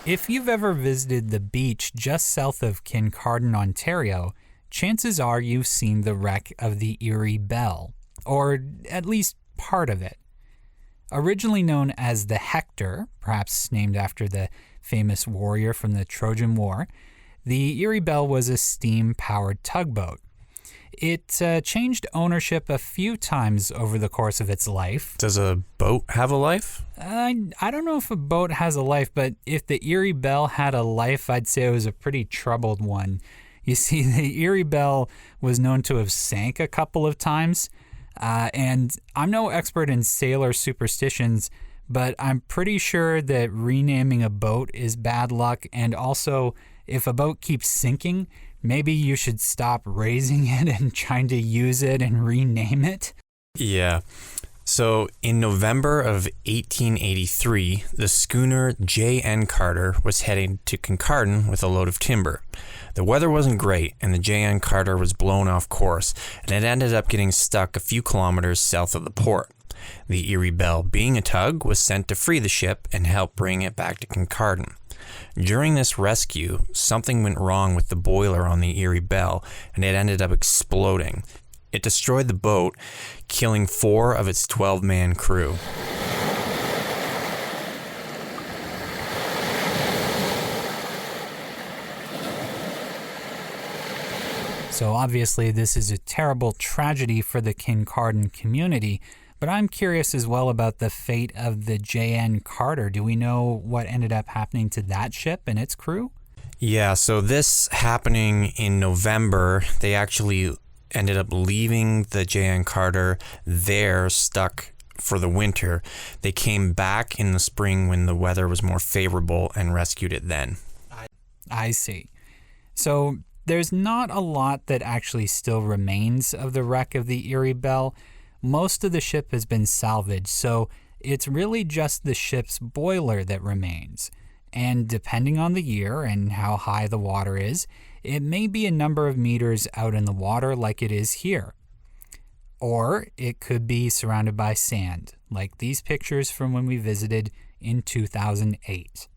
If you've ever visited the beach just south of Kincardine, Ontario, chances are you've seen the wreck of the Erie Belle, or at least part of it. Originally known as the Hector, perhaps named after the famous warrior from the Trojan War, the Erie Belle was a steam-powered tugboat. It changed ownership a few times over the course of its life. Does a boat have a life? I don't know if a boat has a life, but if the Erie Belle had a life, I'd say it was a pretty troubled one. You see, the Erie Belle was known to have sank a couple of times, and I'm no expert in sailor superstitions, but I'm pretty sure that renaming a boat is bad luck, and also, if a boat keeps sinking, maybe you should stop raising it and trying to use it and rename it. Yeah. So in November of 1883, the schooner J.N. Carter was heading to Kincardine with a load of timber. The weather wasn't great, and the J.N. Carter was blown off course, and it ended up getting stuck a few kilometers south of the port. The Erie Belle, being a tug, was sent to free the ship and help bring it back to Kincardine. During this rescue, something went wrong with the boiler on the Erie Belle, and it ended up exploding. It destroyed the boat, killing 4 of its 12-man crew. So obviously this is a terrible tragedy for the Kincardine community, but I'm curious as well about the fate of the J.N. Carter. Do we know what ended up happening to that ship and its crew? Yeah, so this happening in November, they actually ended up leaving the J.N. Carter there, stuck for the winter. They came back in the spring when the weather was more favorable and rescued it then. I see. So there's not a lot that actually still remains of the wreck of the Erie Belle. Most of the ship has been salvaged, so it's really just the ship's boiler that remains. And depending on the year and how high the water is, it may be a number of meters out in the water like it is here. Or it could be surrounded by sand, like these pictures from when we visited in 2008.